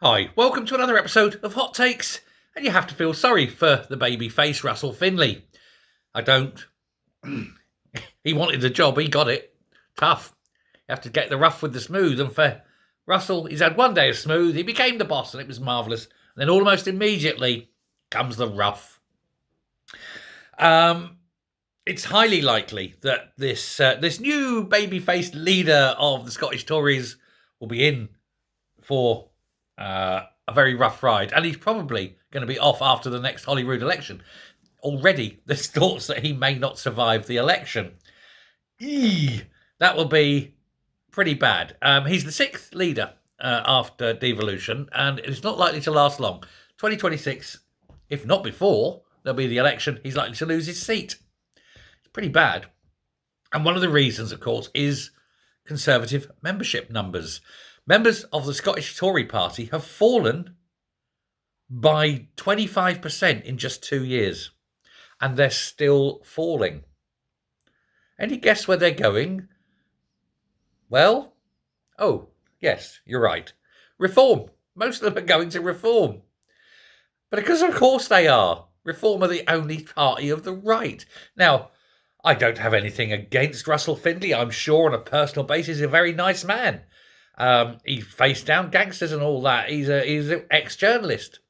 Hi, welcome to another episode of Hot Takes, and you have to feel sorry for the baby face Russell Findlay. I don't. He wanted the job, he got it. Tough. You have to get the rough with the smooth, and for Russell, he's had one day of smooth, he became the boss, and it was marvellous. And then almost immediately comes the rough. It's highly likely that this new baby-faced leader of the Scottish Tories will be in for a very rough ride, and he's probably going to be off after the next Holyrood election. Already, there's thoughts that he may not survive the election. That will be pretty bad. He's the sixth leader after devolution, and it's not likely to last long. 2026, if not before, there'll be the election. He's likely to lose his seat. It's pretty bad. And one of the reasons, of course, is Conservative membership numbers. Members of the Scottish Tory party have fallen by 25% in just 2 years, and they're still falling. Any guess where they're going? Well, yes, you're right. Reform. Most of them are going to Reform. But because of course they are. Reform are the only party of the right. Now, I don't have anything against Russell Findlay. I'm sure on a personal basis he's a very nice man. He faced down gangsters and all that. He's an ex-journalist.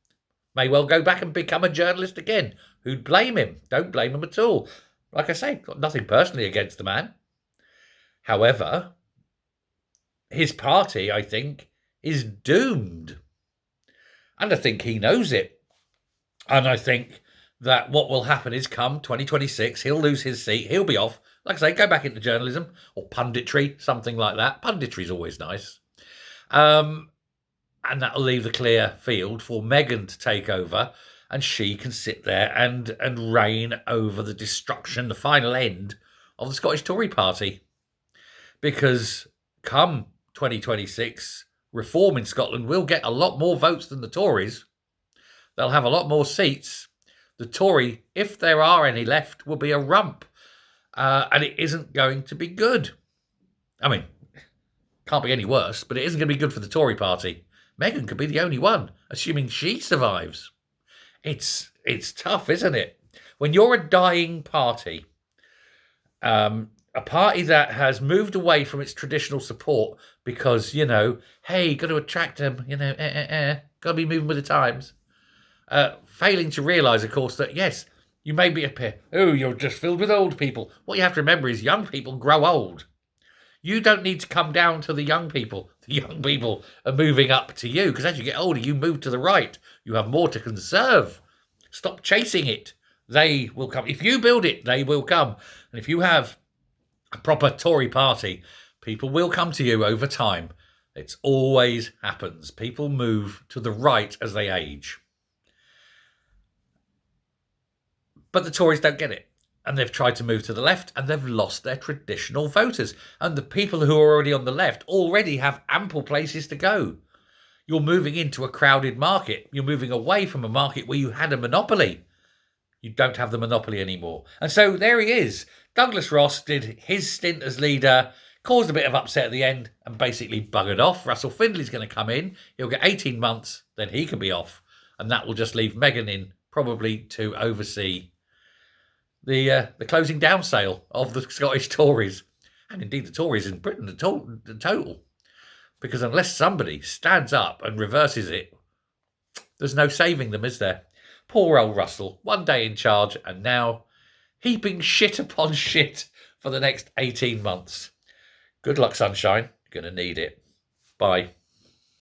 May well go back and become a journalist again. Who'd blame him? Don't blame him at all. Like I say, got nothing personally against the man. However, his party, I think, is doomed. And I think he knows it. And I think that what will happen is come 2026, he'll lose his seat. He'll be off. Like I say, go back into journalism or punditry, something like that. Punditry's always nice. And that'll leave the clear field for Meghan to take over, and she can sit there and reign over the destruction, the final end of the Scottish Tory party. Because come 2026, Reform in Scotland will get a lot more votes than the Tories. They'll have a lot more seats. The Tory, if there are any left, will be a rump. And it isn't going to be good. I mean, can't be any worse, but it isn't going to be good for the Tory party. Meghan could be the only one, assuming she survives. It's tough, isn't it? When you're a dying party, a party that has moved away from its traditional support because, hey, got to attract them, got to be moving with the times. Failing to realise, of course, that yes, you may be you're just filled with old people. What you have to remember is young people grow old. You don't need to come down to the young people. The young people are moving up to you because as you get older, you move to the right. You have more to conserve. Stop chasing it. They will come. If you build it, they will come. And if you have a proper Tory party, people will come to you over time. It always happens. People move to the right as they age. But the Tories don't get it. And they've tried to move to the left and they've lost their traditional voters. And the people who are already on the left already have ample places to go. You're moving into a crowded market. You're moving away from a market where you had a monopoly. You don't have the monopoly anymore. And so there he is. Douglas Ross did his stint as leader, caused a bit of upset at the end and basically buggered off. Russell Findlay's going to come in. He'll get 18 months, then he can be off. And that will just leave Meghan in probably to oversee the closing down sale of the Scottish Tories, and indeed the Tories in Britain, the total. Because unless somebody stands up and reverses it, there's no saving them, is there? Poor old Russell, one day in charge, and now heaping shit upon shit for the next 18 months. Good luck, sunshine. You're going to need it. Bye.